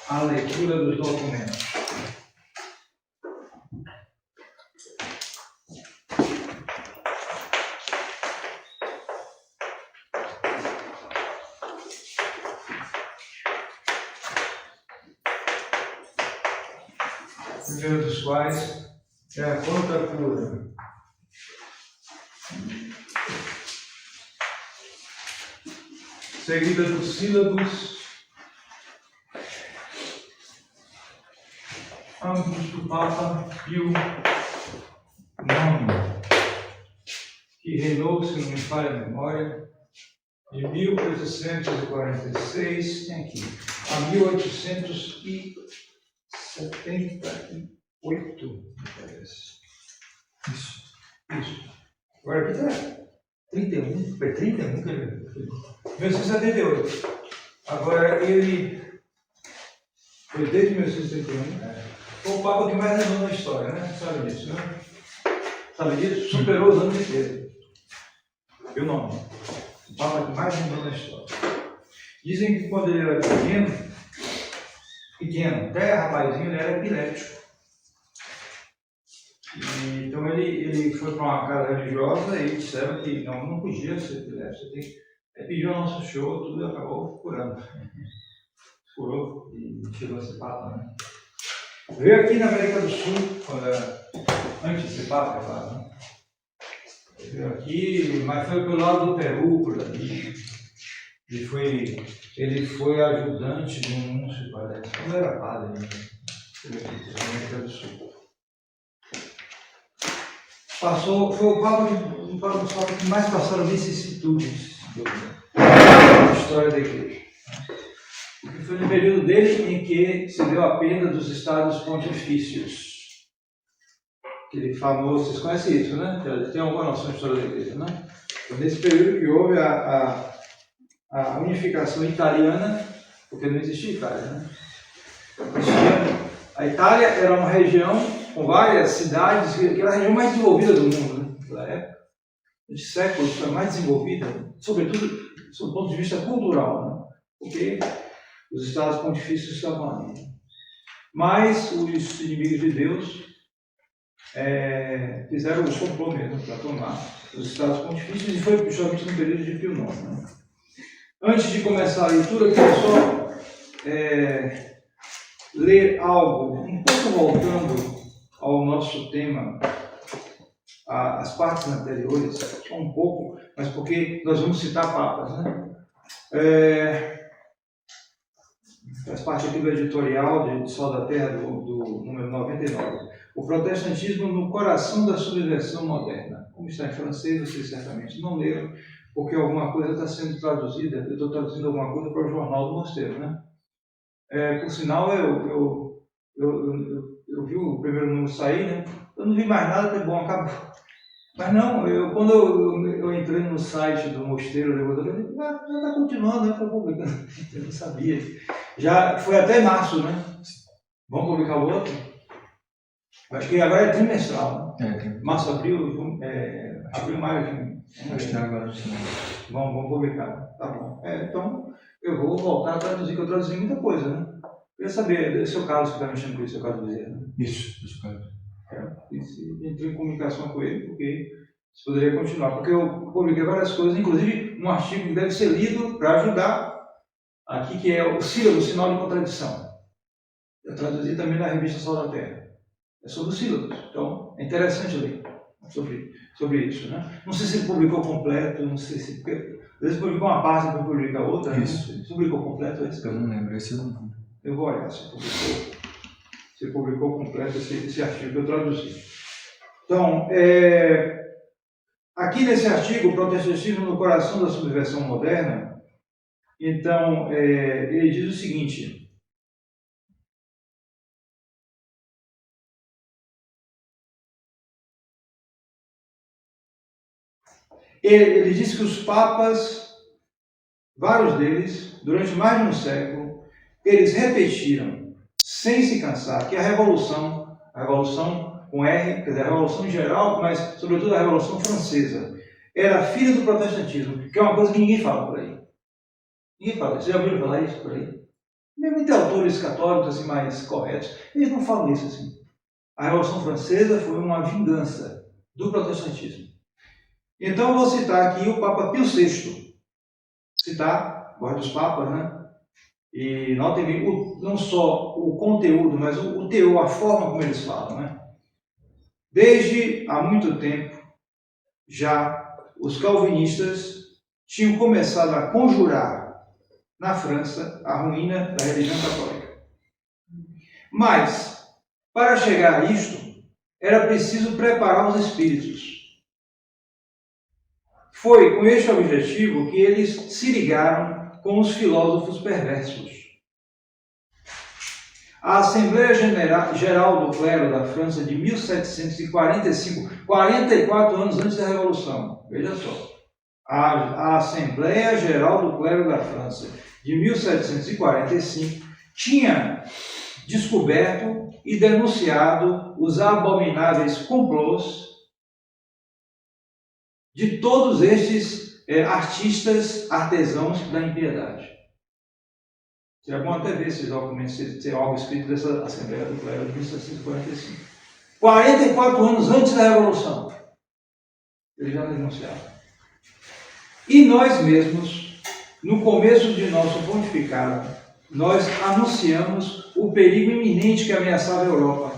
a leitura dos documentos. O primeiro dos quais é a contracultura. Seguida dos sílabos, ambos do Papa Pio IX, que reinou, se não me falha a memória, de 1846 a 1878, me parece. Isso. Agora aqui está 31, foi 31 que ele 1978. Agora ele foi desde 1931. Foi o Papa que mais andou na história, né? Sabe disso, né? Sabe disso? Superou os anos inteiros. Viu o nome? O Papa que mais andou na história. Dizem que quando ele era pequeno, até rapazinho, ele era epilético. Então ele foi para uma casa religiosa e disseram que não podia ser epilético. Ele pediu ao Nosso Senhor, tudo acabou curando. Curou e chegou a ser Papa, né? Veio aqui na América do Sul, antes de ser Papa, é claro, né? Veio aqui, mas foi pelo lado do Peru, por ali. Ele foi ajudante de um múncio, parece. Não era padre, né? Veio aqui na América do Sul. Foi um dos papas que mais passaram vicissitudes na história da igreja. Porque foi no período dele em que se deu a perda dos estados pontifícios. Aquele famoso, vocês conhecem isso, né? Tem alguma noção de história da igreja, né? Foi nesse período que houve a unificação italiana, porque não existia Itália, né? A Itália era uma região com várias cidades, que era a região mais desenvolvida do mundo, né? Naquela época. De séculos, foi a mais desenvolvida, sobretudo do ponto de vista cultural, né? Porque os estados pontifícios estavam ali. Mas os inimigos de Deus fizeram o complô mesmo para tomar os estados pontifícios, e foi justamente no período de Pio IX. Né? Antes de começar a leitura, eu quero só ler algo, um pouco voltando ao nosso tema, as partes anteriores, só um pouco, mas porque nós vamos citar papas, né? Faz parte aqui do editorial de Sol da Terra, do número 99. O protestantismo no coração da subversão moderna. Como está em francês, vocês certamente não leram, porque alguma coisa está sendo traduzida. Eu estou traduzindo alguma coisa para o Jornal do Mosteiro, né? Por sinal, eu vi o primeiro número sair, né? Eu não vi mais nada, tá bom, acabou. Mas não, quando eu entrei no site do Mosteiro, eu falei, já está continuando, está publicando. Eu não sabia. Já foi até março, né? Vamos publicar o outro? Acho que agora é trimestral, né? Março, abril, maio, junho. Acho que agora sim. Vamos publicar. Tá bom. Então, eu vou voltar a traduzir, que eu traduzi muita coisa, né? Eu queria saber, esse é o Carlos que está mexendo com isso, é o Carlos Bezerra, né? Isso, Carlos. Entrei em comunicação com ele, porque isso poderia continuar. Porque eu publiquei várias coisas, inclusive um artigo que deve ser lido para ajudar aqui, que é o sílabo, o sinal de contradição. Eu traduzi também na revista Sol da Terra. É sobre os sílabos. Então, é interessante ler sobre isso, né? Não sei se ele publicou completo, não sei se... Porque, às vezes publicou uma parte para publicar outra. Isso. Né? Publicou completo esse? Eu não lembro, esse eu não lembro. Eu vou olhar se publicou completo esse artigo que eu traduzi. Então, aqui nesse artigo, o protestantismo no coração da subversão moderna, então, ele diz o seguinte: ele diz que os papas, vários deles, durante mais de um século, eles repetiram, sem se cansar, que a revolução com R, quer dizer, a revolução em geral, mas sobretudo a revolução francesa, era filha do protestantismo, que é uma coisa que ninguém fala por aí. Ninguém fala. Você já ouviu falar isso por aí? mesmo entre autores católicos assim, mais corretos, eles não falam isso assim. A Revolução Francesa foi uma vingança do protestantismo. Então eu vou citar aqui o Papa Pio VI. Citar, gosto dos papas, né? E notem bem, não só o conteúdo, mas o teor, a forma como eles falam, né? Desde há muito tempo, já os calvinistas tinham começado a conjurar na França a ruína da religião católica. Mas, para chegar a isto, era preciso preparar os espíritos. Foi com este objetivo que eles se ligaram com os filósofos perversos. A Assembleia Geral do Clero da França de 1745, 44 anos antes da Revolução, veja só, a Assembleia Geral do Clero da França de 1745 tinha descoberto e denunciado os abomináveis complôs de todos estes artistas artesãos da impiedade. Seria bom até ver esses documentos, se tem algo escrito dessa Assembleia do Clero de 1745. 44 anos antes da Revolução, eles já denunciaram. E nós mesmos, no começo de nosso pontificado, nós anunciamos o perigo iminente que ameaçava a Europa.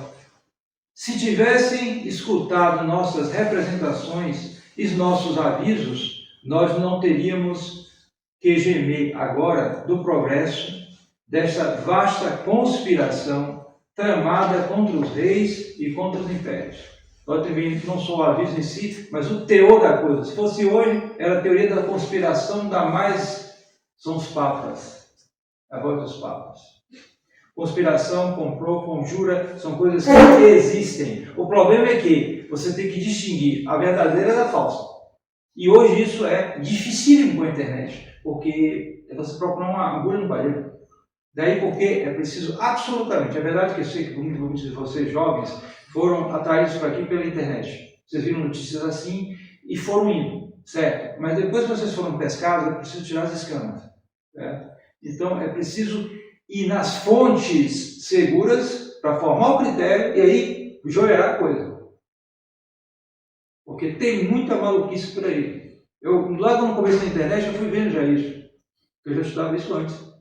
Se tivessem escutado nossas representações e nossos avisos, nós não teríamos que gemer agora do progresso desta vasta conspiração tramada contra os reis e contra os impérios. Nós também não só o aviso em si, mas o teor da coisa. Se fosse hoje, era a teoria da conspiração da mais... São os papas. A voz dos papas. Conspiração, complô, conjura, são coisas que existem. O problema é que você tem que distinguir a verdadeira da falsa. E hoje isso é dificílimo com a internet, porque você procura uma agulha no palheiro. Daí porque é preciso absolutamente, é verdade que eu sei que muitos de vocês jovens foram atraídos para aqui pela internet. Vocês viram notícias assim e foram indo, certo? Mas depois que vocês foram pescados, é preciso tirar as escamas. Certo? Então é preciso ir nas fontes seguras para formar o critério e aí joelhar a coisa. Porque tem muita maluquice por aí. Eu, logo no começo da internet, eu fui vendo já isso. Eu já estudava isso antes.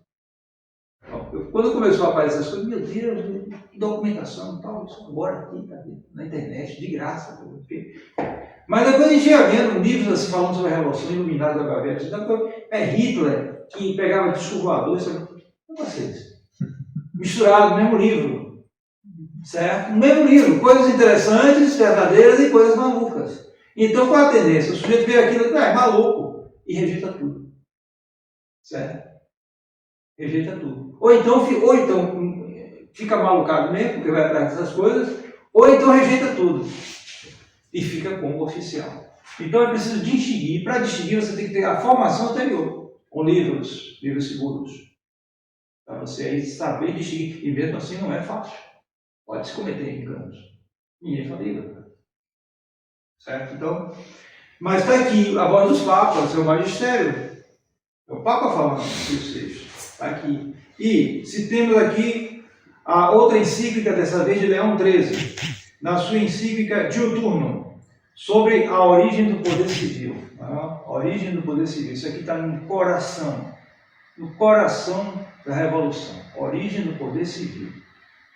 Quando começou a aparecer essas coisas, meu Deus, que documentação e tal, isso agora aqui, tá, na internet, de graça. Mas depois a gente ia vendo livros assim, falando sobre a Revolução Iluminada da Gaveta. Então, é Hitler que pegava disco voador, não vocês. Misturado no mesmo livro. Certo? No mesmo livro, coisas interessantes, verdadeiras e coisas malucas. Então, qual a tendência? O sujeito vê aquilo, é maluco, e rejeita tudo. Certo? Rejeita tudo. Ou então fica malucado mesmo, porque vai atrás dessas coisas, ou então rejeita tudo e fica com o oficial. Então é preciso distinguir. Para distinguir, você tem que ter a formação anterior, com livros seguros, para você aí saber distinguir. E mesmo assim não é fácil. Pode se cometer enganos. Ninguém fala livre. Certo? Então, mas está aqui a voz dos papas, é o magistério. É o Papa falando, Pio VI. Está aqui. E citemos aqui a outra encíclica, dessa vez de Leão XIII, na sua encíclica Diuturnum, sobre a origem do poder civil. A origem do poder civil. Isso aqui está no coração da Revolução. Origem do poder civil.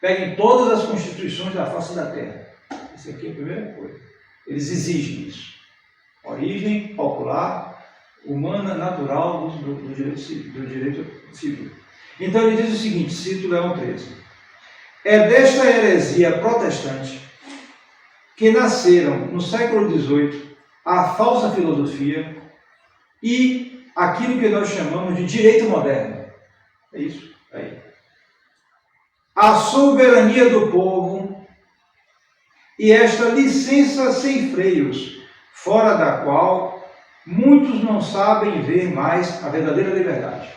Peguem todas as constituições da face da Terra. Isso aqui é a primeira coisa. Eles exigem isso. Origem popular, humana, natural do direito civil. Então ele diz o seguinte, cito Leão XIII. É desta heresia protestante que nasceram no século XVIII a falsa filosofia e aquilo que nós chamamos de direito moderno. É isso? Aí. A soberania do povo e esta licença sem freios, fora da qual muitos não sabem ver mais a verdadeira liberdade.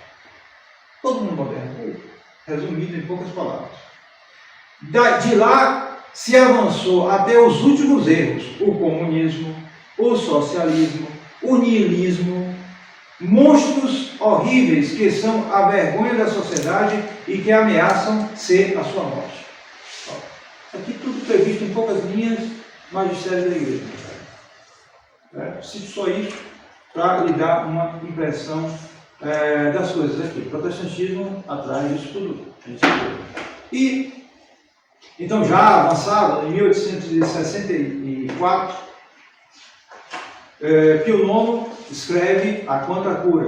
Todo mundo moderno, resumido em poucas palavras. De lá se avançou até os últimos erros, o comunismo, o socialismo, o niilismo monstros horríveis que são a vergonha da sociedade e que ameaçam ser a sua morte. Aqui tudo previsto em poucas linhas, magistério da igreja. Cito só isso para lhe dar uma impressão das coisas aqui. O protestantismo atrás disso tudo. E, então, já avançado, em 1864, Pio IX escreve a Contra Cura.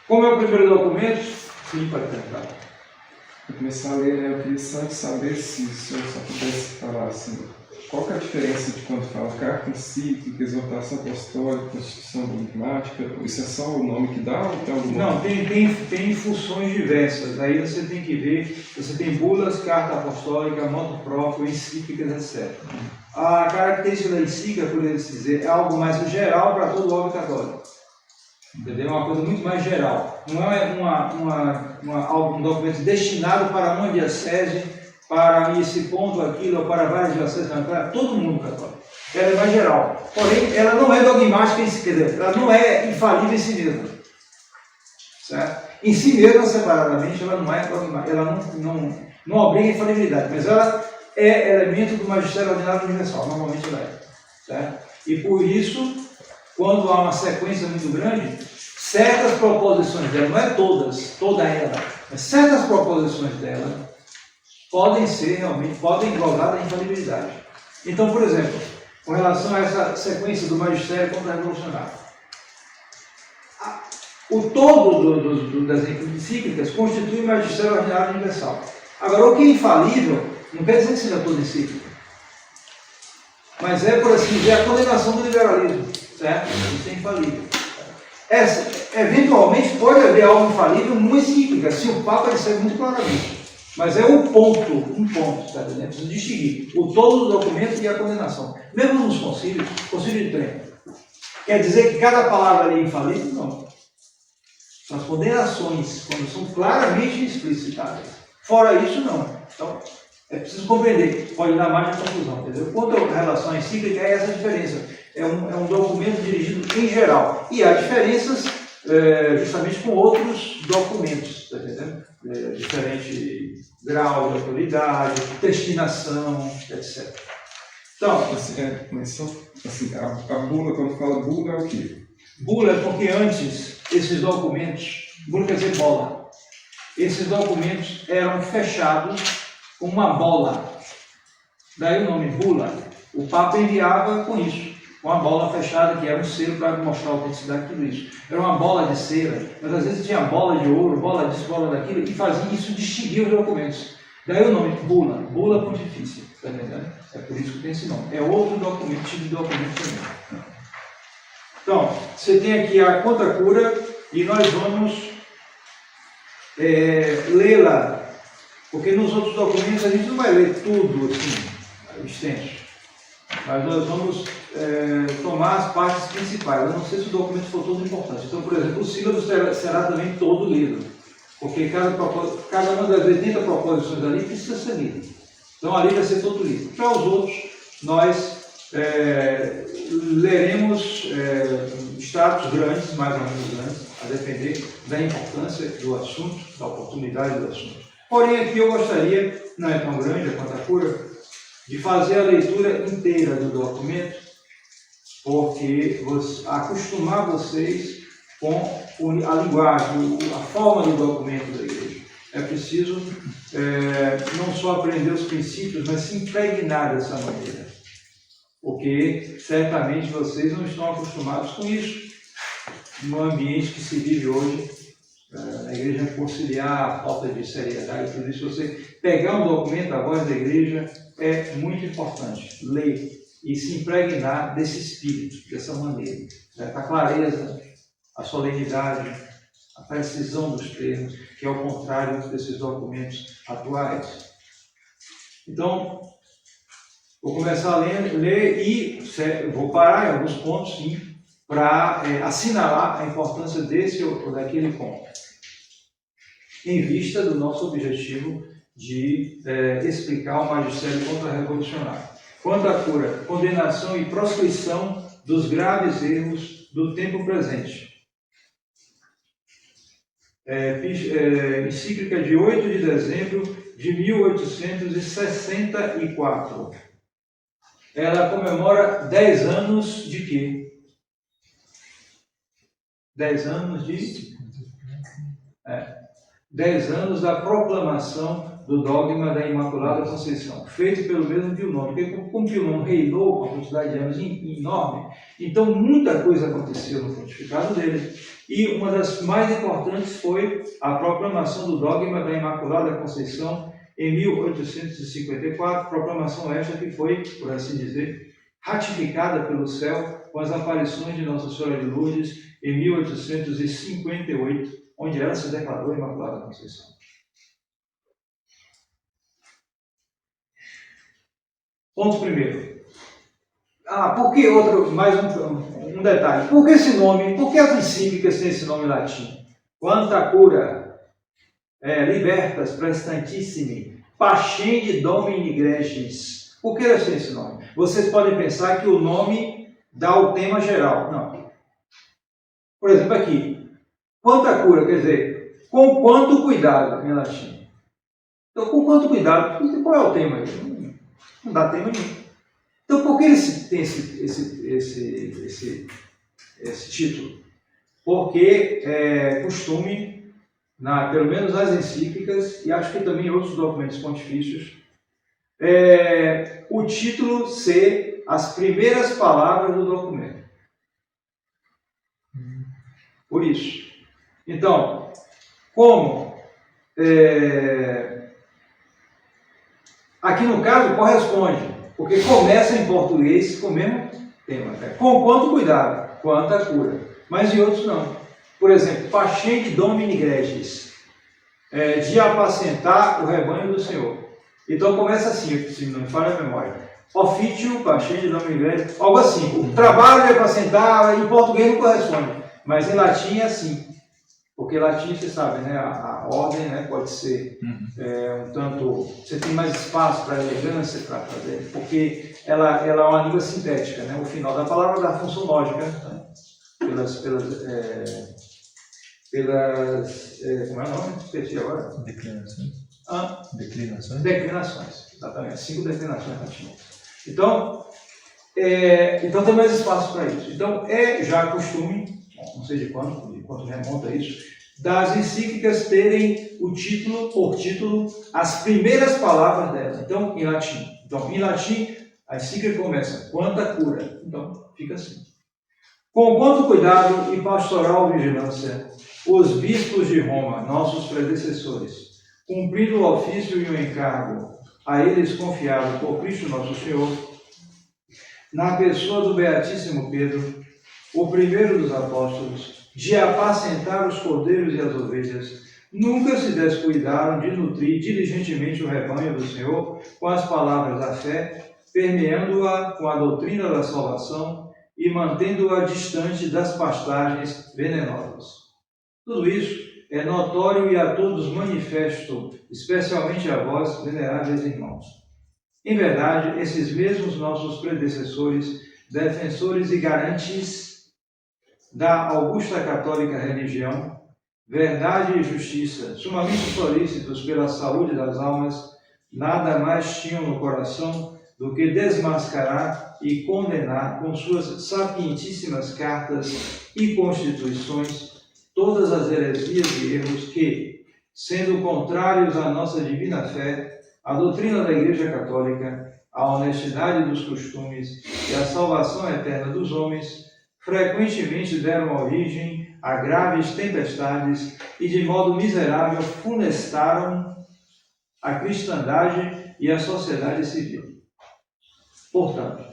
Como é o primeiro documento? Sim, pode tentar. Para começar a ler, né, eu queria só saber se o senhor só pudesse falar assim, qual que é a diferença de quando fala carta encíclica, exortação apostólica, constituição dogmática? Isso é só o nome que dá ou tem alguma? Não, tem funções diversas. Aí você tem que ver, você tem bulas, carta apostólica, motu proprio, encíclicas, etc. A característica da encíclica, por assim dizer, é algo mais geral para todo o órgão católico. Entendeu? É uma coisa muito mais geral. Não é um documento destinado para uma diocese, para esse ponto, aquilo, ou para várias dioceses, não, para todo mundo católico. Ela é mais geral. Porém, ela não é dogmática em si, quer dizer, ela não é infalível em si mesma. Certo? Em si mesma, separadamente, ela não é dogmática, ela não obriga a infalibilidade, mas ela é elemento do magistério ordinário universal, normalmente ela é. Certo? E por isso, quando há uma sequência muito grande, certas proposições dela, não é toda ela, mas certas proposições dela podem ser realmente, podem gozar da infalibilidade. Então, por exemplo, com relação a essa sequência do magistério contra-revolucionário, o todo das encíclicas constitui o magistério ordinário universal. Agora, o que é infalível, não quer dizer que seja toda encíclica, mas é, por assim dizer, a condenação do liberalismo. Certo? Isso é infalível. Eventualmente pode haver algo infalível numa encíclica, se o Papa disser muito claramente. Mas é um ponto, tá entendendo? Precisa distinguir o todo do documento e a condenação. Mesmo nos concílios, concílio de Trento, quer dizer que cada palavra ali é infalível? Não. São as condenações, quando são claramente explicitadas. Fora isso, não. Então, é preciso compreender, pode dar mais de confusão, entendeu? Quanto à relação à encíclica, é essa a diferença. É um documento dirigido em geral. E há diferenças justamente com outros documentos, tá entendendo? Diferente grau de autoridade, destinação, etc. Então, mas só, assim, a bula, quando fala bula, é o quê? Bula é porque antes esses documentos, bula quer dizer bola, esses documentos eram fechados com uma bola. Daí o nome bula. O Papa enviava com isso, com a bola fechada, que era um selo para mostrar a autenticidade de tudo isso. Era uma bola de cera, mas às vezes tinha bola de ouro, bola disso, bola daquilo, e fazia isso distinguir os documentos. Daí o nome bula, bula pontifícia, tá entendendo? É por isso que tem esse nome. É outro documento, tipo de documento também. Então, você tem aqui a Contra Cura, e nós vamos lê-la, porque nos outros documentos a gente não vai ler tudo assim, extenso. Mas nós vamos tomar as partes principais. Eu não sei se o documento for todo importante. Então, por exemplo, o sílabo será também todo lido, porque cada uma das 80 proposições ali precisa ser lida. Então, ali vai ser todo lido. Para os outros, nós leremos extratos grandes, mais ou menos grandes, a depender da importância do assunto, da oportunidade do assunto. Porém, aqui eu gostaria, não é tão grande a Contra Cura, de fazer a leitura inteira do documento, porque acostumar vocês com a linguagem, a forma do documento da igreja. É preciso não só aprender os princípios, mas se impregnar dessa maneira, porque certamente vocês não estão acostumados com isso no ambiente que se vive hoje, na igreja conciliar, a falta de seriedade, tudo isso. Você pegar um documento, a voz da igreja, é muito importante. Ler e se impregnar desse espírito, dessa maneira. A clareza, a solenidade, a precisão dos termos, que é o contrário desses documentos atuais. Então, vou começar a ler e vou parar em alguns pontos, sim, para assinalar a importância desse ou daquele ponto. em vista do nosso objetivo de explicar o magistério contra-revolucionário. Quanto à cura, condenação e proscrição dos graves erros do tempo presente. Encíclica de 8 de dezembro de 1864. Ela comemora 10 anos de quê? 10 anos de... 10 anos da proclamação do dogma da Imaculada Conceição, feito pelo mesmo Pio IX, porque como Pio IX reinou uma quantidade de anos enorme, então muita coisa aconteceu no pontificado dele, e uma das mais importantes foi a proclamação do dogma da Imaculada Conceição em 1854, proclamação esta que foi, por assim dizer, ratificada pelo céu com as aparições de Nossa Senhora de Lourdes em 1858, onde ela se declarou Imaculada Conceição. Ponto primeiro. Por que mais um detalhe? Por que esse nome? Por que as encíclicas têm esse nome em latim? Quanta cura, libertas prestantissimi, pascendi domini gregis. Por que elas têm esse nome? Vocês podem pensar que o nome dá o tema geral. Não. Por exemplo, aqui. Quanta cura, quer dizer, com quanto cuidado em latim. Então, com quanto cuidado? Qual é o tema aí? Não dá tema nenhum. Então, por que eles têm esse título? Porque é costume, pelo menos nas encíclicas, e acho que também em outros documentos pontifícios, o título ser as primeiras palavras do documento. Por isso. Então, como aqui no caso corresponde, porque começa em português com o mesmo tema. Com quanto cuidado, quanta cura. Mas em outros não. Por exemplo, pascendi domini gregis, de apacentar o rebanho do Senhor. Então começa assim, se não me falha a memória. Ofício, pascendi domini gregis, algo assim. O trabalho de apacentar, em português não corresponde, mas em latim é assim. Porque latim, você sabe, né? A ordem, né, pode ser um tanto... Você tem mais espaço para elegância, para fazer, porque ela é uma língua sintética, né? O final da palavra dá função lógica, né? Pelas como é o nome? Esqueci agora. Declinações. Declinações? Declinações, exatamente. 5 declinações latinas. Então tem mais espaço para isso. Então, já costume, não sei de quanto remonta isso, das encíclicas terem por título, as primeiras palavras delas. Então, em latim. Então, em latim, a encíclica começa, quanta cura. Então, fica assim. Com quanto cuidado e pastoral vigilância, os bispos de Roma, nossos predecessores, cumprindo o ofício e o encargo a eles confiado por Cristo nosso Senhor, na pessoa do Beatíssimo Pedro, o primeiro dos apóstolos, de apacentar os cordeiros e as ovelhas, nunca se descuidaram de nutrir diligentemente o rebanho do Senhor com as palavras da fé, permeando-a com a doutrina da salvação e mantendo-a distante das pastagens venenosas. Tudo isso é notório e a todos manifesto, especialmente a vós, veneráveis irmãos. Em verdade, esses mesmos nossos predecessores, defensores e garantes da augusta católica religião, verdade e justiça, sumamente solícitos pela saúde das almas, nada mais tinham no coração do que desmascarar e condenar com suas sapientíssimas cartas e constituições todas as heresias e erros que, sendo contrários à nossa divina fé, à doutrina da Igreja Católica, à honestidade dos costumes e à salvação eterna dos homens, frequentemente deram origem a graves tempestades e de modo miserável funestaram a cristandade e a sociedade civil. Portanto,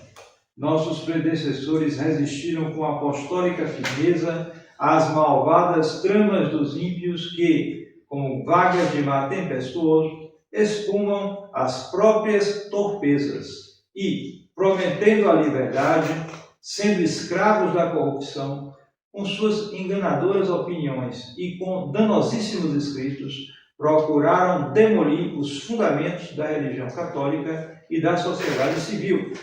nossos predecessores resistiram com apostólica firmeza às malvadas tramas dos ímpios que, como vagas de mar tempestuoso, espumam as próprias torpezas e, prometendo a liberdade, sendo escravos da corrupção, com suas enganadoras opiniões e com danosíssimos escritos, procuraram demolir os fundamentos da religião católica e da sociedade civil,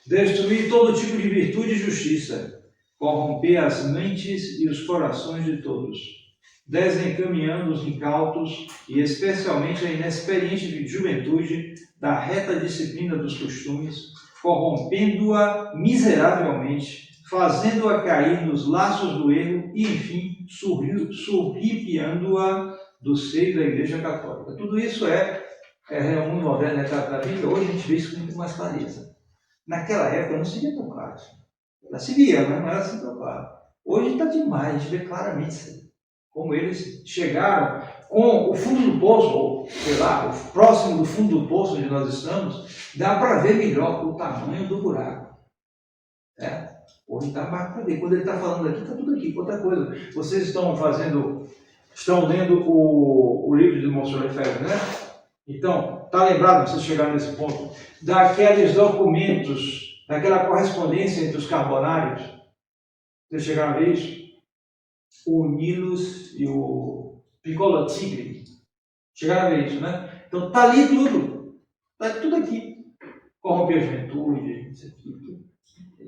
destruir todo tipo de virtude e justiça, corromper as mentes e os corações de todos, desencaminhando os incautos e especialmente a inexperiente juventude da reta disciplina dos costumes, corrompendo-a miseravelmente, fazendo-a cair nos laços do erro e, enfim, surripiando-a do seio da Igreja Católica. Tudo isso é mundo moderno da Bíblia. Hoje a gente vê isso com muito mais clareza. Naquela época não se via tão claro. Já se via, mas não era assim tão claro. Hoje está demais, a gente vê claramente isso. Como eles chegaram com o fundo do poço, ou sei lá, o próximo do fundo do poço onde nós estamos, dá para ver melhor o tamanho do buraco. Hoje dá para ver. Quando ele está falando aqui, está tudo aqui. Outra coisa, vocês estão lendo o livro de Monsenhor Efésio, né? Então, está lembrado, vocês chegaram nesse ponto, daqueles documentos, daquela correspondência entre os carbonários? Vocês chegaram a ver isso? O Nilus e o Piccolo Tigre. Chegaram a ver isso, né? Então, está ali tudo. Está tudo aqui. Corromper a juventude, isso aqui,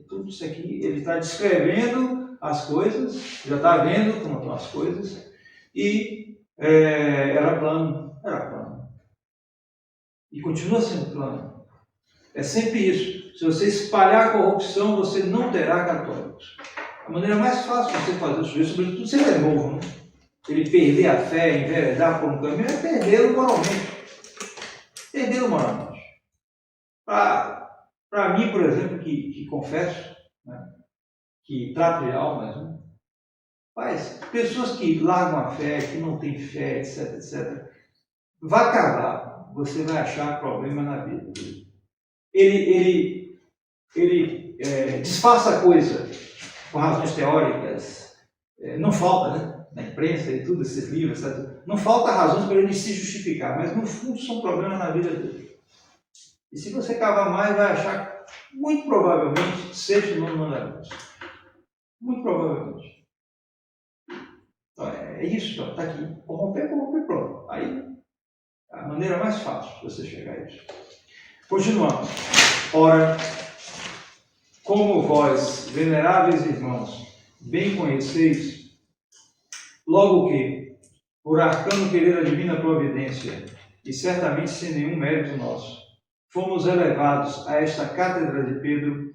tudo isso aqui. Ele está descrevendo as coisas, já está vendo como estão as coisas, e era plano. E continua sendo plano. É sempre isso. Se você espalhar a corrupção, você não terá católicos. A maneira mais fácil de você fazer isso, sobretudo se ele é novo, né? Ele perder a fé, enveredar por um caminho, é perdê-lo moralmente. Perdê-lo moralmente. Para mim, por exemplo, que confesso, né, que trato de almas, né, mas pessoas que largam a fé, que não têm fé, etc, etc, vai acabar, você vai achar problema na vida dele. Ele disfarça a coisa com razões teóricas, não falta, né? Na imprensa e tudo, esses livros, etc. Não falta razões para ele se justificar, mas no fundo são problemas na vida dele. E se você cavar mais, vai achar, muito provavelmente, sexto e nono mandamento. Muito provavelmente. Então, é isso, está aqui. Corromper, pronto. Aí, a maneira mais fácil de você chegar a isso. Continuando. Ora, como vós, veneráveis irmãos, bem conheceis, logo que, por arcano querer a divina providência, e certamente sem nenhum mérito nosso, fomos elevados a esta cátedra de Pedro,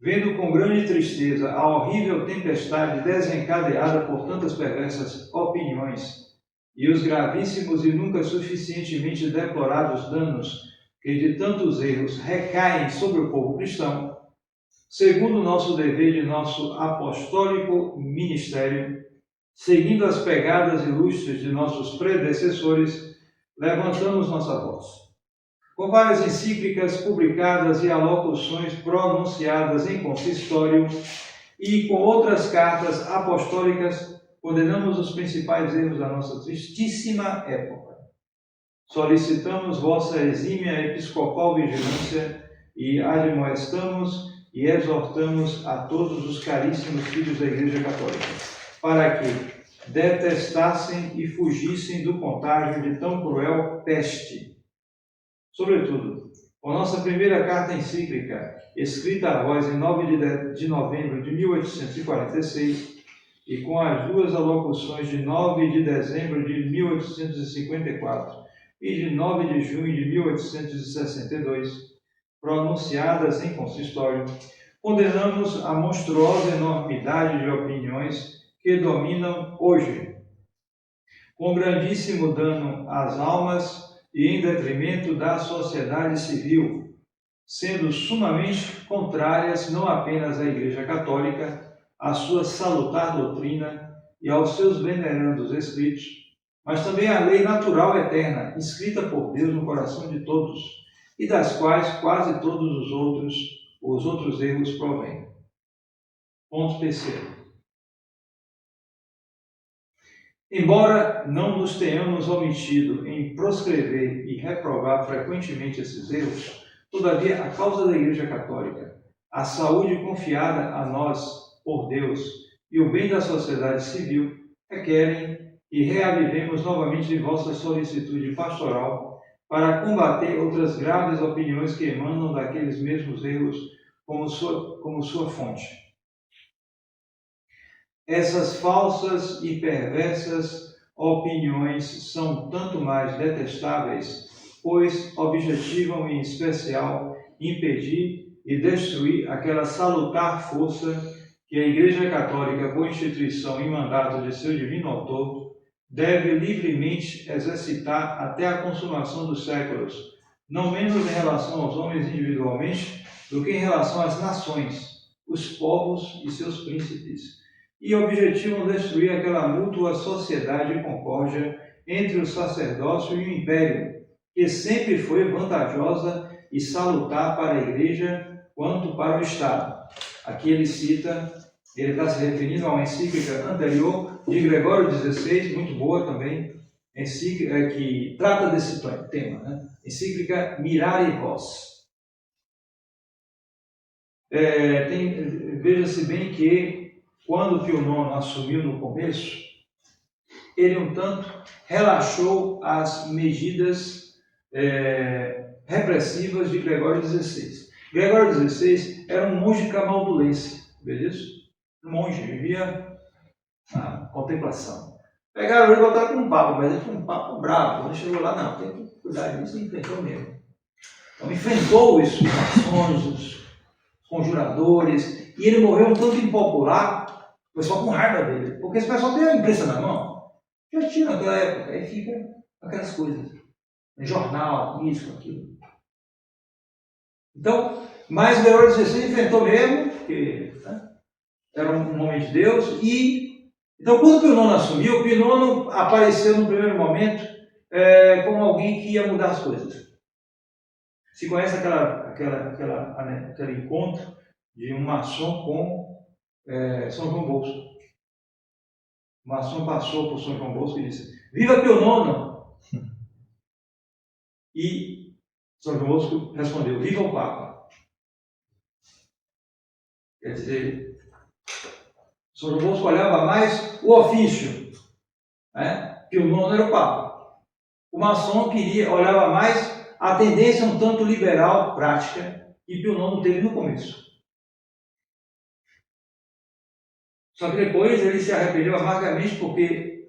vendo com grande tristeza a horrível tempestade desencadeada por tantas perversas opiniões e os gravíssimos e nunca suficientemente deplorados danos que de tantos erros recaem sobre o povo cristão, segundo o nosso dever de nosso apostólico ministério, seguindo as pegadas ilustres de nossos predecessores, levantamos nossa voz. Com várias encíclicas publicadas e alocuções pronunciadas em consistório e com outras cartas apostólicas, condenamos os principais erros da nossa tristíssima época. Solicitamos vossa exímia episcopal vigilância e admoestamos e exortamos a todos os caríssimos filhos da Igreja Católica, para que detestassem e fugissem do contágio de tão cruel peste. Sobretudo, com nossa primeira carta encíclica, escrita a vós em 9 de novembro de 1846, e com as duas alocuções de 9 de dezembro de 1854 e de 9 de junho de 1862, pronunciadas em consistório, condenamos a monstruosa enormidade de opiniões que dominam hoje, com grandíssimo dano às almas e em detrimento da sociedade civil, sendo sumamente contrárias não apenas à Igreja Católica, à sua salutar doutrina e aos seus venerandos escritos, mas também à lei natural eterna, inscrita por Deus no coração de todos, e das quais quase todos os outros erros provêm. Ponto terceiro. Embora não nos tenhamos omitido em proscrever e reprovar frequentemente esses erros, todavia, a causa da Igreja Católica, a saúde confiada a nós por Deus e o bem da sociedade civil requerem e reavivemos novamente vossa solicitude pastoral para combater outras graves opiniões que emanam daqueles mesmos erros como sua fonte. Essas falsas e perversas opiniões são tanto mais detestáveis, pois objetivam em especial impedir e destruir aquela salutar força que a Igreja Católica, por instituição e mandato de seu divino autor, deve livremente exercitar até a consumação dos séculos, não menos em relação aos homens individualmente do que em relação às nações, os povos e seus príncipes, e objetivam destruir aquela mútua sociedade e concórdia entre o sacerdócio e o império, que sempre foi vantajosa e salutar para a Igreja quanto para o Estado. Aqui ele está se referindo a uma encíclica anterior de Gregório XVI, muito boa também, encíclica que trata desse tema, né? Encíclica Mirari Vos. Veja-se bem que quando Pio IX assumiu no começo, ele um tanto relaxou as medidas repressivas de Gregório XVI. Gregório XVI era um monge camaldulense, beleza? Um monge, vivia na contemplação. Pegaram ele e botaram com um papo, mas ele foi um papo bravo. Quando chegou lá, não, tem que cuidar disso, e enfrentou mesmo. Então enfrentou os maçons, os conjuradores, e ele morreu um tanto impopular, o pessoal com raiva dele, porque esse pessoal tem a imprensa na mão, já tinha naquela época, aí fica aquelas coisas, jornal, isso, aquilo. Então, mas Gregório XVI enfrentou mesmo, porque era um homem de Deus, e então quando Pio IX assumiu, Pio IX apareceu no primeiro momento como alguém que ia mudar as coisas. Se conhece aquele encontro de um maçom com São João Bosco. O maçom passou por São João Bosco e disse: "Viva Pio IX!" E São João Bosco respondeu: "Viva o Papa!" Quer dizer, São João Bosco olhava mais o ofício, né? Pio IX era o Papa. O maçom olhava mais a tendência um tanto liberal, prática, que Pio IX teve no começo. Só que depois ele se arrependeu amargamente porque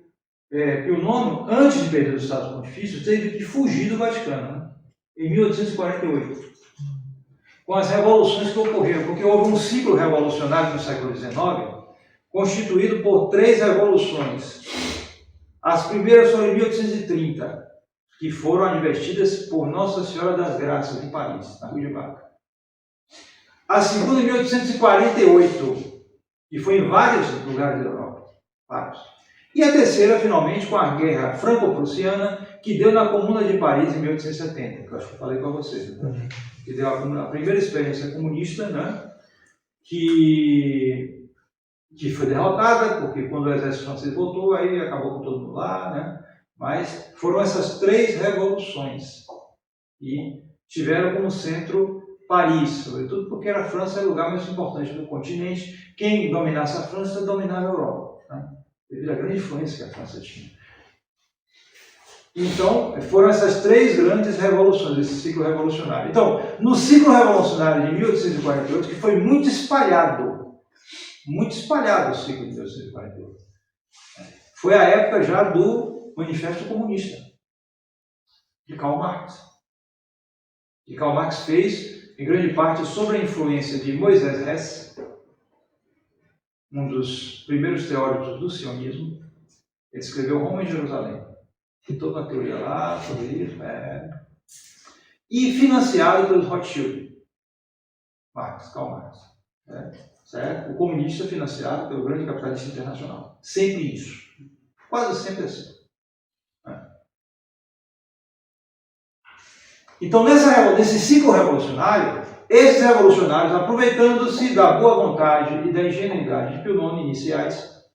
Pio IX, antes de perder os Estados Pontifícios, teve que fugir do Vaticano, né? Em 1848, com as revoluções que ocorreram, porque houve um ciclo revolucionário no século XIX, constituído por 3 revoluções. As primeiras foram em 1830, que foram advertidas por Nossa Senhora das Graças, em Paris, na Rua de Baca. A segunda em 1848, que foi em vários lugares da Europa, vários. E a terceira, finalmente, com a Guerra Franco-Prussiana, que deu na Comuna de Paris em 1870, que eu acho que eu falei para vocês, né? Que deu a primeira experiência comunista, né? que foi derrotada, porque quando o exército francês voltou, aí acabou com todo mundo lá, né? Mas foram essas 3 revoluções e tiveram como centro Paris, sobretudo porque a França é o lugar mais importante do continente. Quem dominasse a França dominava a Europa, né? Devido à grande influência que a França tinha. Então, foram essas 3 grandes revoluções, esse ciclo revolucionário. Então, no ciclo revolucionário de 1848, que foi muito espalhado o ciclo de 1848, foi a época já do Manifesto Comunista, de Karl Marx. E Karl Marx fez, em grande parte, sob a influência de Moisés Hess, um dos primeiros teóricos do sionismo. Ele escreveu Roma em Jerusalém. Tem toda uma teoria lá sobre isso. E financiado pelos Rothschild. Karl Marx. Certo? O comunista financiado pelo grande capitalista internacional. Sempre isso. Quase sempre assim. Então, nesse ciclo revolucionário, esses revolucionários, aproveitando-se da boa vontade e da ingenuidade de Pio IX iniciais,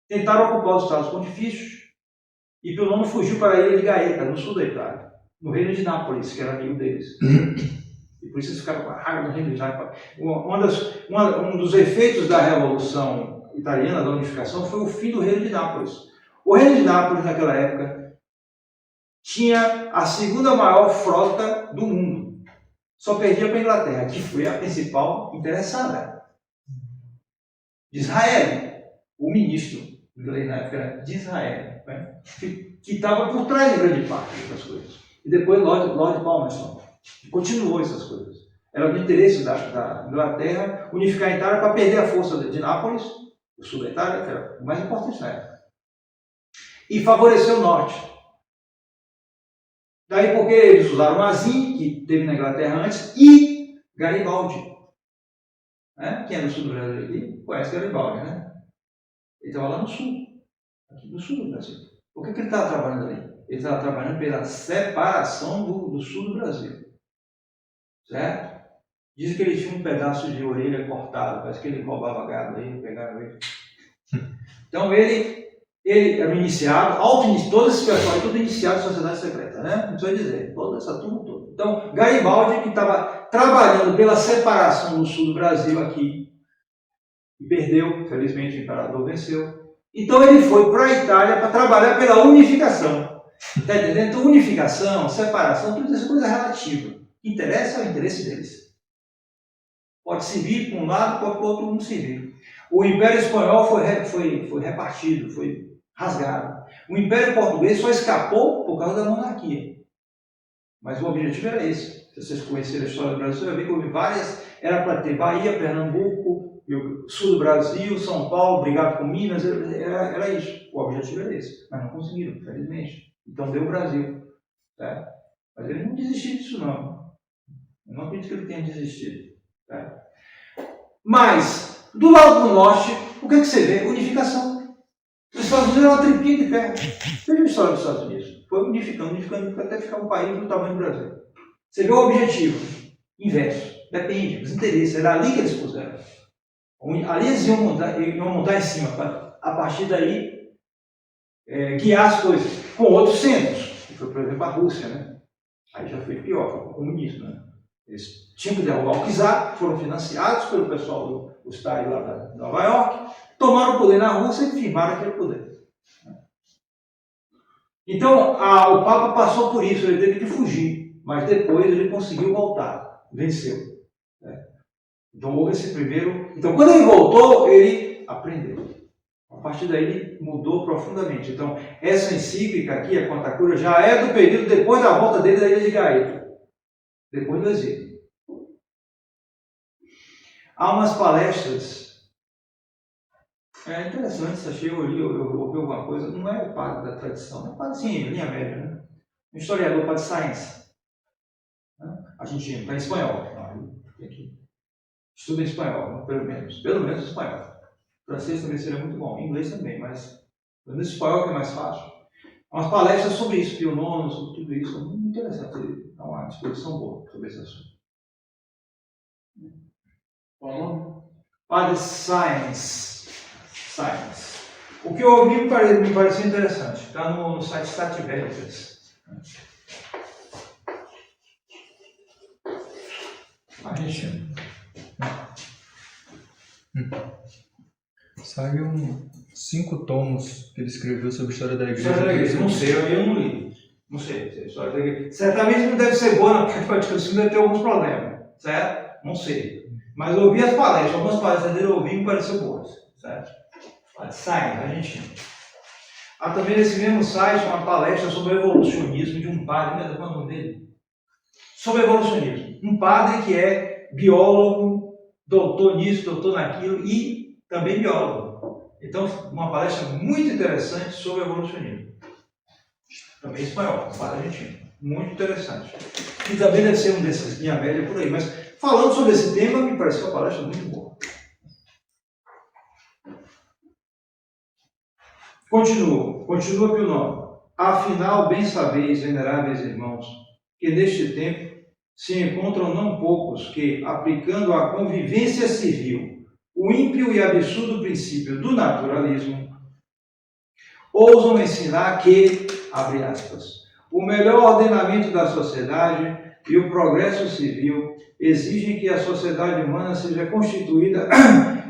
tentaram ocupar os Estados Pontifícios, e Pio IX fugiu para a ilha de Gaeta, no sul da Itália, no reino de Nápoles, que era amigo deles. E por isso eles ficaram com a raiva do reino de Nápoles. Um dos efeitos da Revolução Italiana, da unificação, foi o fim do reino de Nápoles. O reino de Nápoles, naquela época, tinha a segunda maior frota do mundo. Só perdia para a Inglaterra, que foi a principal interessada. De Israel, o ministro inglês na época era de Israel, né? que estava por trás de grande parte dessas coisas. E depois Lord Palmerston continuou essas coisas. Era do interesse da Inglaterra unificar a Itália para perder a força de Nápoles, o sul da Itália, que era o mais importante na época, e favorecer o norte. Daí porque eles usaram Mazzini, que teve na Inglaterra antes, e Garibaldi. Né? Quem é do sul do Brasil aqui conhece Garibaldi, né? Ele estava lá no sul, aqui no sul do Brasil. Por que ele estava trabalhando ali? Ele estava trabalhando pela separação do sul do Brasil. Certo? Dizem que ele tinha um pedaço de orelha cortado, parece que ele roubava gado aí, pegava ele. Então ele era um iniciado, todo esse pessoal é tudo iniciado em sociedade secreta, né? Não precisa dizer, toda essa turma toda. Então, Garibaldi, que estava trabalhando pela separação do sul do Brasil aqui, e perdeu, felizmente o imperador venceu. Então ele foi para a Itália para trabalhar pela unificação. Está entendendo? Então, unificação, separação, tudo isso é coisa relativa. O que interessa é o interesse deles. Pode servir para um lado, pode para o outro não servir. O Império Espanhol foi repartido, foi rasgado. O Império Português só escapou por causa da monarquia. Mas o objetivo era esse. Se vocês conhecerem a história do Brasil, você vai ver que houve várias. Era para ter Bahia, Pernambuco, sul do Brasil, São Paulo, brigado com Minas. Era isso. O objetivo era esse. Mas não conseguiram, infelizmente. Então deu o Brasil. Tá? Mas ele não desistiu disso, não. Eu não acredito que ele tenha desistido. Tá? Mas, do lado do norte, o que você vê? Unificação. Os Estados Unidos era uma tripinha de ferro. Veja a história dos Estados Unidos. Foi unificando, até ficar um país do tamanho do Brasil. Você vê o objetivo inverso. Depende dos interesses. Era ali que eles puseram. Ali eles iam montar em cima, para a partir daí guiar as coisas. Com outros centros. Que foi, por exemplo, a Rússia, né? Aí já foi pior, foi o comunismo, né? Eles tinham que derrubar o czar, foram financiados pelo pessoal do Stalin lá de Nova York, tomaram o poder na Rússia e firmaram aquele poder. Então, o Papa passou por isso, ele teve que fugir, mas depois ele conseguiu voltar, venceu. Então, houve esse primeiro. Então, quando ele voltou, ele aprendeu. A partir daí, ele mudou profundamente. Então, essa encíclica aqui, a Quanta Cura, já é do período depois da volta dele da Ilha de Gaeta. Depois do exílio. Há umas palestras. É interessante, achei, eu ouvi alguma coisa, não é padre da tradição, é padre sim, linha média, né? Um historiador, padre Sáenz, né? Argentino, está em espanhol. Tem aqui. Estuda em espanhol, né? Pelo menos espanhol. Francês também seria muito bom, inglês também, mas pelo menos espanhol que é mais fácil. Há umas palestras sobre isso, Pio IX, sobre tudo isso, é muito interessante. Dá uma disposição boa sobre esse assunto. Qual o nome? Padre Sáenz. O que eu ouvi me pareceu interessante. Está no site Stati Veritas. Argentino. Saiu 5 tomos que ele escreveu sobre a história da igreja. História da igreja, não sei, eu não li. Não sei, a história da igreja. Certamente não deve ser boa, porque a discussão deve ter alguns problemas, certo? Não sei. Mas eu ouvi as palestras, algumas palestras dele eu ouvi e me pareceu boas, certo? Sai, argentino. Há também nesse mesmo site uma palestra sobre o evolucionismo de um padre, qual é o nome dele? Sobre evolucionismo. Um padre que é biólogo, doutor nisso, doutor naquilo e também biólogo. Então, uma palestra muito interessante sobre evolucionismo. Também espanhol, um padre argentino. Muito interessante. E também deve ser um desses linha média por aí. Mas falando sobre esse tema, me pareceu uma palestra muito boa. Continua Pio IX. Afinal, bem sabeis, veneráveis irmãos, que neste tempo se encontram não poucos que, aplicando à convivência civil o ímpio e absurdo princípio do naturalismo, ousam ensinar que, abre aspas, o melhor ordenamento da sociedade e o progresso civil exigem que a sociedade humana seja constituída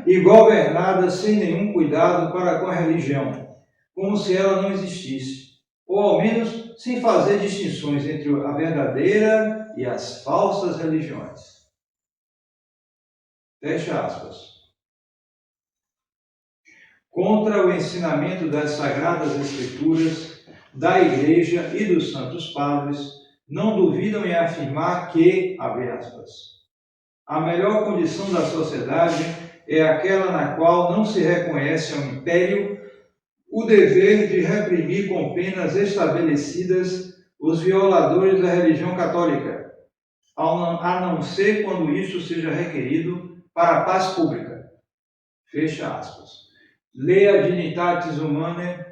e governada sem nenhum cuidado para com a religião, como se ela não existisse, ou ao menos sem fazer distinções entre a verdadeira e as falsas religiões. Fecha aspas. Contra o ensinamento das Sagradas Escrituras, da Igreja e dos Santos Padres, não duvidam em afirmar que, abre aspas, a melhor condição da sociedade é aquela na qual não se reconhece ao império o dever de reprimir com penas estabelecidas os violadores da religião católica, a não ser quando isso seja requerido para a paz pública. Fecha aspas. Leia Dignitatis Humanae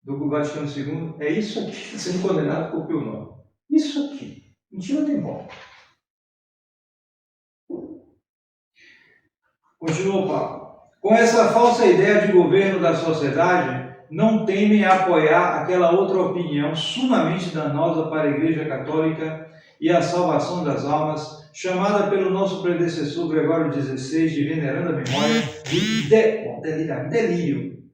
do Vaticano II. É isso aqui que está sendo condenado por Pio IX. Isso aqui. Mentira tem bom. Continua o Papa. Com essa falsa ideia de governo da sociedade, não temem apoiar aquela outra opinião sumamente danosa para a Igreja Católica e a salvação das almas, chamada pelo nosso predecessor Gregório XVI, de veneranda memória, de delírio.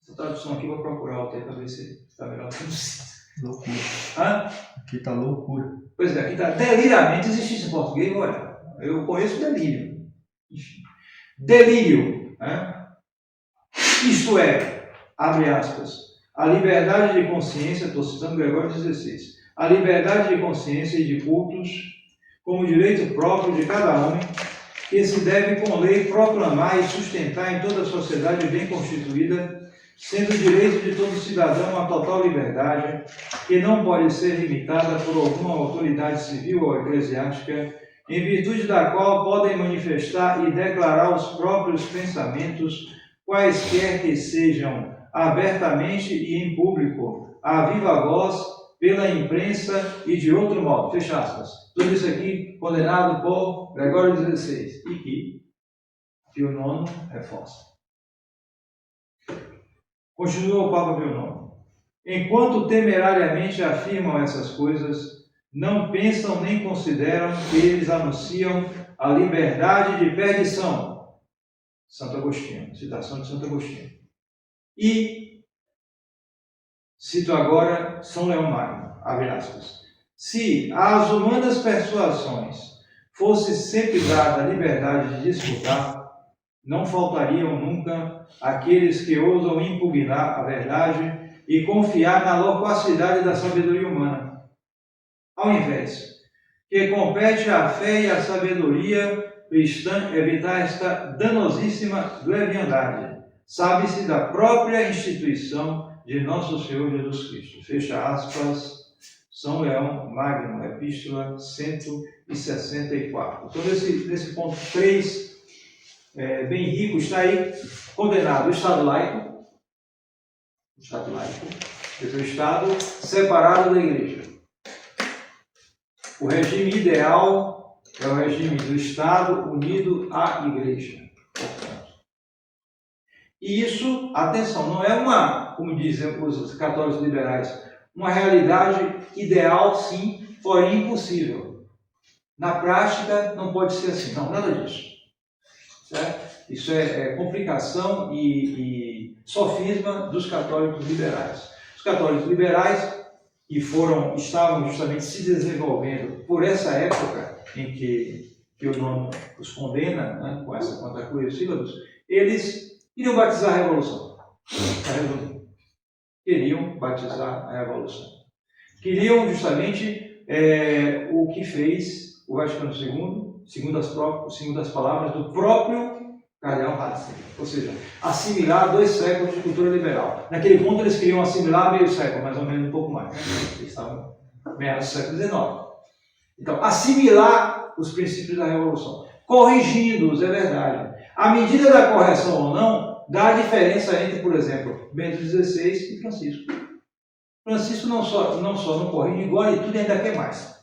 Essa tradução aqui, vou procurar o tempo para ver se está melhor traduzido. Loucura. Hã? Aqui está loucura. Pois é, aqui está deliramente, existe em português, olha, eu conheço delírio. Delírio, né? Isto é, abre aspas, a liberdade de consciência, estou citando Gregório XVI, a liberdade de consciência e de cultos como direito próprio de cada homem, que se deve com lei proclamar e sustentar em toda a sociedade bem constituída, sendo direito de todo cidadão a total liberdade, que não pode ser limitada por alguma autoridade civil ou eclesiástica, em virtude da qual podem manifestar e declarar os próprios pensamentos, quaisquer que sejam, abertamente e em público, à viva voz, pela imprensa e de outro modo. Fecha aspas. Tudo isso aqui condenado por Gregório XVI e que Pio IX reforça. Continua o Papa Pio IX. Enquanto temerariamente afirmam essas coisas, não pensam nem consideram que eles anunciam a liberdade de perdição. Santo Agostinho, citação de Santo Agostinho. E, cito agora São Leão Magno, abre aspas, se às humanas persuasões fosse sempre dada a liberdade de disputar, não faltariam nunca aqueles que ousam impugnar a verdade e confiar na loquacidade da sabedoria humana. Ao invés, que compete à fé e à sabedoria cristã evitar esta danosíssima leviandade, sabe-se da própria instituição de Nosso Senhor Jesus Cristo. Fecha aspas, São Leão Magno, Epístola 164. Então, nesse ponto 3, bem rico, está aí condenado o Estado laico, quer dizer, o Estado separado da Igreja. O regime ideal é o regime do Estado unido à Igreja, portanto. E isso, atenção, não é uma, como dizem os católicos liberais, uma realidade ideal, sim, porém impossível. Na prática, não pode ser assim. Não, nada disso. Certo? Isso é complicação e sofisma dos católicos liberais. Os católicos liberais, que estavam justamente se desenvolvendo por essa época em que o IX os condena, né, com essa contra cruz sílabos, eles queriam batizar a Revolução. Queriam batizar a Revolução. Queriam justamente o que fez o Vaticano II, segundo as palavras do próprio Cardeal Ratzinger, ou seja, assimilar 2 séculos de cultura liberal. Naquele ponto eles queriam assimilar meio século, mais ou menos um pouco mais. Né? Eles estavam meados do século XIX. Então, assimilar os princípios da Revolução, corrigindo-os, é verdade. À medida da correção ou não, dá a diferença entre, por exemplo, Bento XVI e Francisco. Francisco não só não corrige igual e tudo ainda quer mais.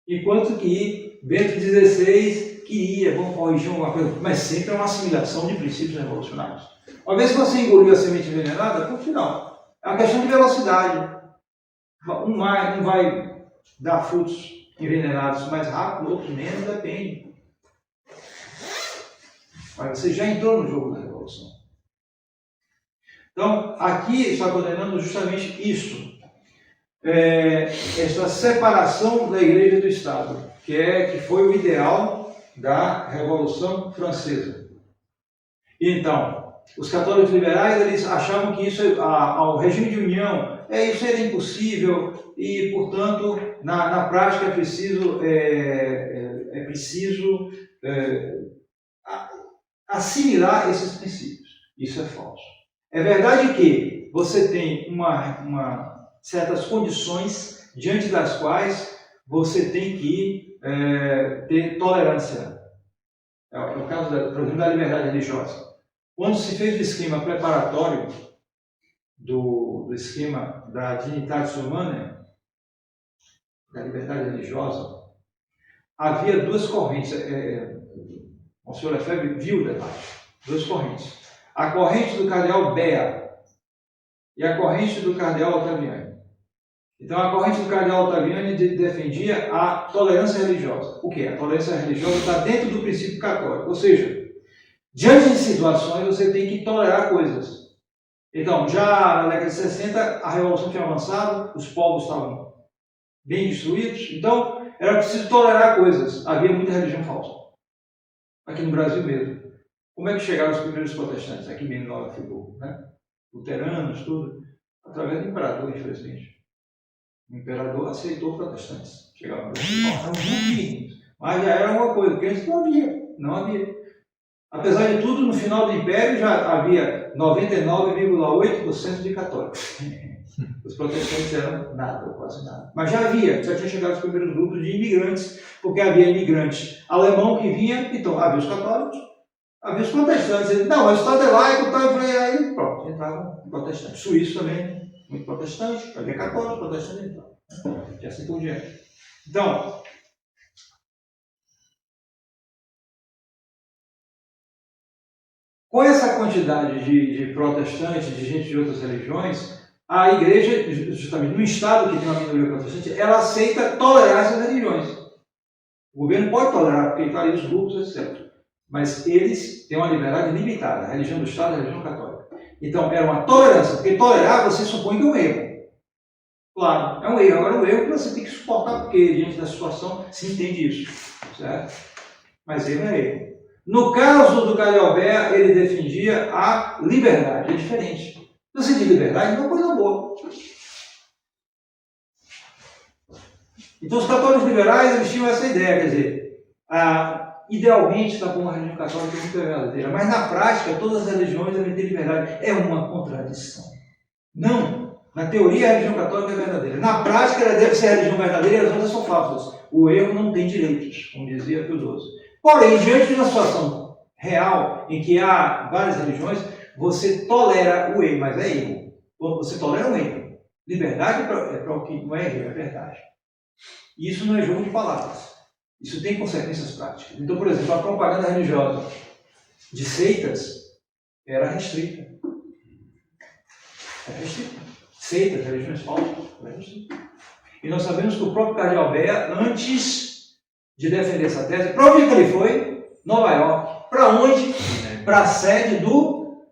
Enquanto que Bento XVI queria, vamos corrigir alguma coisa, mas sempre é uma assimilação de princípios revolucionários. Uma vez que você engoliu a semente envenenada, ponto final. É uma questão de velocidade. Um vai dar frutos envenenados mais rápido, outro menos, depende. Mas você já entrou no jogo da revolução. Então, aqui está condenando justamente isso, essa separação da Igreja do Estado, que foi o ideal da Revolução Francesa. Então, os católicos liberais eles achavam que isso, ao regime de união, isso era impossível e, portanto, na prática é preciso assimilar esses princípios. Isso é falso. É verdade que você tem certas condições diante das quais você tem que ter tolerância. É o caso, por exemplo, da liberdade religiosa. Quando se fez o esquema preparatório do esquema da Dignitatis Humanae, da liberdade religiosa, havia duas correntes. O senhor Lefebvre viu o debate. Duas correntes. A corrente do cardeal Bea e a corrente do cardeal Ottaviani. Então, a corrente do cardeal Ottaviani defendia a tolerância religiosa. O que? A tolerância religiosa está dentro do princípio católico. Ou seja, diante de situações, você tem que tolerar coisas. Então, já na década de 60, a Revolução tinha avançado, os povos estavam bem destruídos, então era preciso tolerar coisas. Havia muita religião falsa. Aqui no Brasil mesmo. Como é que chegaram os primeiros protestantes? Aqui mesmo, em Nova Friburgo, né? Luteranos, tudo. Através do imperador, infelizmente. O imperador aceitou protestantes. Chegavam no Brasil, eram muito, mas já era uma coisa, porque antes não havia. Apesar de tudo, no final do Império já havia 99,8% de católicos. Os protestantes eram nada, ou quase nada. Mas já tinha chegado os primeiros grupos de imigrantes, porque havia imigrante alemão que vinha, então havia os católicos, havia os protestantes. Não, mas o Estado é laico, aí pronto, entravam protestantes. Suíço também, muito protestante, havia católicos, protestantes e tal. E assim por diante. Então, com essa quantidade de protestantes, de gente de outras religiões, a igreja, justamente no estado que tem uma minoria protestante, ela aceita tolerar essas religiões. O governo pode tolerar, porque está ali os grupos, etc. Mas eles têm uma liberdade limitada. A religião do Estado é a religião católica. Então, era uma tolerância, porque tolerar você supõe que é um erro. Claro, é um erro. Agora, é um erro que você tem que suportar, porque diante da situação se entende isso. Certo? Mas erro é erro. No caso do cardeal Bea, ele defendia a liberdade. É diferente. Você de liberdade é uma coisa boa. Então, os católicos liberais eles tinham essa ideia, quer dizer, idealmente está com uma religião católica muito verdadeira, mas na prática todas as religiões devem ter liberdade. É uma contradição. Não. Na teoria a religião católica é verdadeira. Na prática ela deve ser a religião verdadeira e as outras são falsas. O erro não tem direitos, como dizia Pio XII. Porém, diante de uma situação real em que há várias religiões, você tolera o erro, mas é erro. Você tolera o erro. Liberdade é para o que não é erro, é verdade. E isso não é jogo de palavras. Isso tem consequências práticas. Então, por exemplo, a propaganda religiosa de seitas era restrita. Era restrita. Seitas, religiões falsas, era restrita. E nós sabemos que o próprio cardeal Bea, antes de defender essa tese, para onde que ele foi? Nova York. Para onde? Para a sede do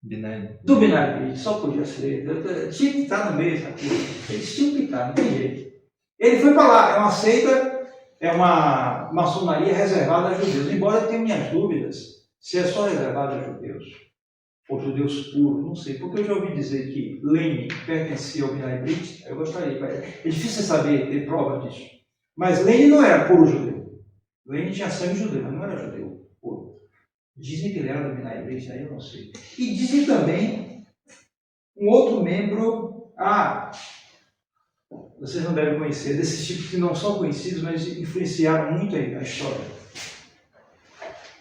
Binário. Só podia ser. Tinha que estar no meio dessa coisa. Eles tinham que estar, não tem jeito. Ele foi para lá. É uma seita, é uma maçonaria reservada a judeus. Embora eu tenha minhas dúvidas se é só reservada a judeus. Ou judeus puros, não sei. Porque eu já ouvi dizer que Lenin pertencia ao Binário. Eu gostaria. É difícil saber, ter prova disso. Mas Lenin não era puro judeu. Lenin tinha sangue judeu, mas não era judeu puro. Dizem que ele era do Binário, aí eu não sei. E dizem também um outro membro, vocês não devem conhecer, desses tipos que não são conhecidos, mas influenciaram muito a história.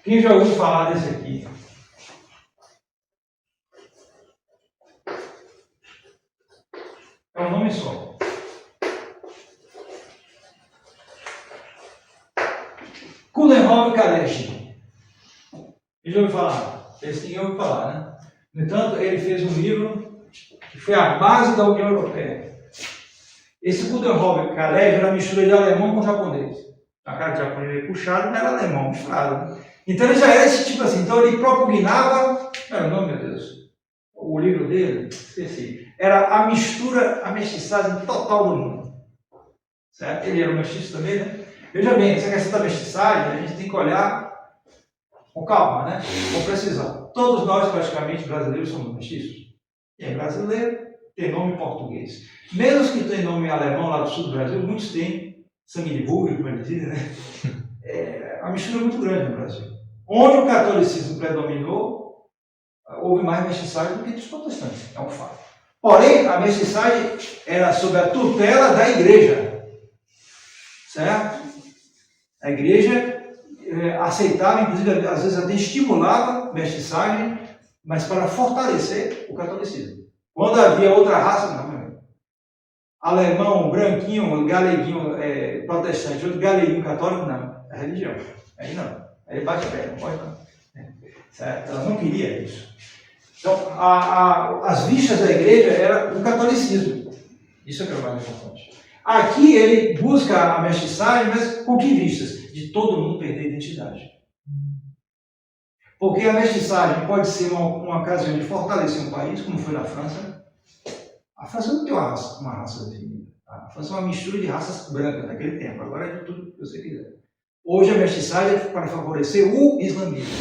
Quem já ouviu falar desse aqui? É um nome só. Coudenhove Kalesch. Ele já ouviu falar? Esse ninguém ouviu falar, né? No entanto, ele fez um livro que foi a base da União Europeia. Esse Coudenhove Kalesch era uma mistura de alemão com japonês. A cara de japonês puxado não era alemão, misturado. Então ele já era esse tipo assim. Então ele propugnava. Não, meu Deus. o livro dele, esqueci, era a mistura, a mestiçagem total do mundo. Certo? Ele era um mestiço também, né? Veja bem, essa questão da mestiçagem, a gente tem que olhar com calma, né? Com precisão. Todos nós, praticamente, brasileiros, somos mestiços. Tem brasileiro, tem nome português. Menos que tem nome alemão lá do sul do Brasil, muitos têm sangue de burro, como eles dizem, né? A mistura é muito grande no Brasil. Onde o catolicismo predominou, houve mais mestiçagem do que dos protestantes, é um fato. Porém, a mestiçagem era sob a tutela da igreja, certo? A igreja aceitava, inclusive, às vezes até estimulava a mestiçagem, mas para fortalecer o catolicismo. Quando havia outra raça, não. Alemão, branquinho, galeguinho, protestante, outro galeguinho católico, não. É religião. Aí não. Aí bate pé, não pode não. Certo? Ela não queria isso. Então, as vistas da igreja era o catolicismo. Isso é que é o mais importante. Aqui ele busca a mestiçagem, mas com que vistas? De todo mundo perder a identidade. Porque a mestiçagem pode ser uma ocasião de fortalecer um país, como foi na França. A França não tem uma raça definida. A França é uma mistura de raças brancas naquele tempo. Agora é de tudo que você quiser. Hoje a mestiçagem é para favorecer o islamismo.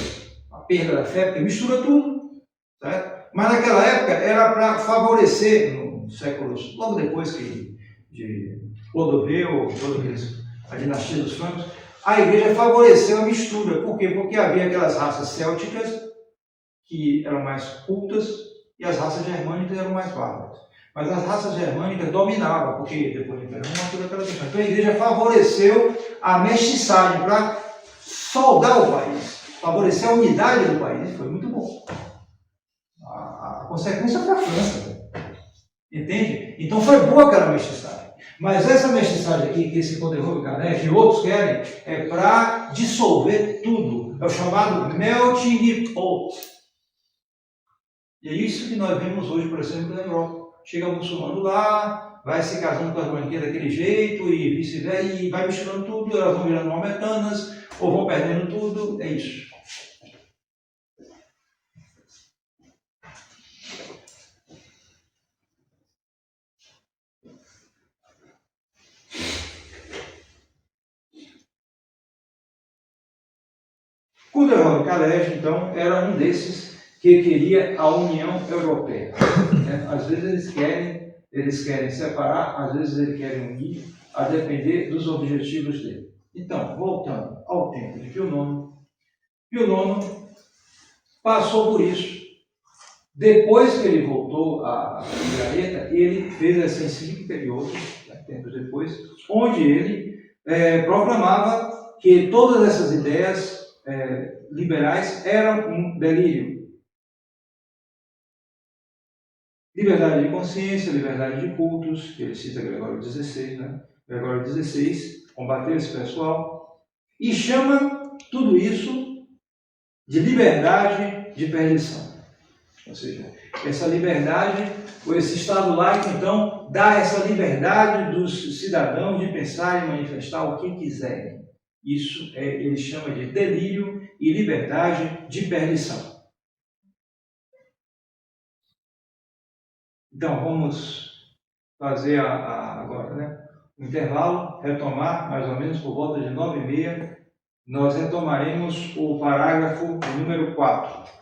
A perda da fé, porque mistura tudo. Certo? Mas naquela época era para favorecer, no século, logo depois de Clodoveu, a dinastia dos francos, a igreja favoreceu a mistura. Por quê? Porque havia aquelas raças célticas que eram mais cultas e as raças germânicas eram mais bárbaras. Mas as raças germânicas dominavam, porque depois do Império Romano, toda aquela questão. Então a igreja favoreceu a mestiçagem para soldar o país, favorecer a unidade do país. Foi muito bom. A consequência foi a França. Entende? Então foi boa aquela mestiçagem. Mas essa mestiçagem aqui, que esse Poderroso Calef e outros querem, é para dissolver tudo. É o chamado melting pot. E é isso que nós vemos hoje, por exemplo, na Europa. Chega o muçulmano lá, vai se casando com as branquinhas daquele jeito e vice-versa, e vai misturando tudo, elas vão virando maometanas, ou vão perdendo tudo. É isso. Poderroso Calef, então, era um desses que queria a União Europeia. Às vezes eles querem separar, às vezes eles querem unir, a depender dos objetivos dele. Então, voltando ao tempo de Pio IX, Pio IX passou por isso. Depois que ele voltou a Gaeta, ele fez essa encíclica e outras, tempos depois, onde ele proclamava que todas essas ideias liberais eram um delírio. Liberdade de consciência, liberdade de cultos, que ele cita Gregório XVI, né? Gregório XVI combateu esse pessoal e chama tudo isso de liberdade de perdição. Ou seja, essa liberdade, ou esse Estado laico, então, dá essa liberdade dos cidadãos de pensar e manifestar o que quiserem. Isso ele chama de delírio e liberdade de perdição. Então, vamos fazer agora, né? O intervalo, retomar mais ou menos por volta de 9h30. Nós retomaremos o parágrafo número 4.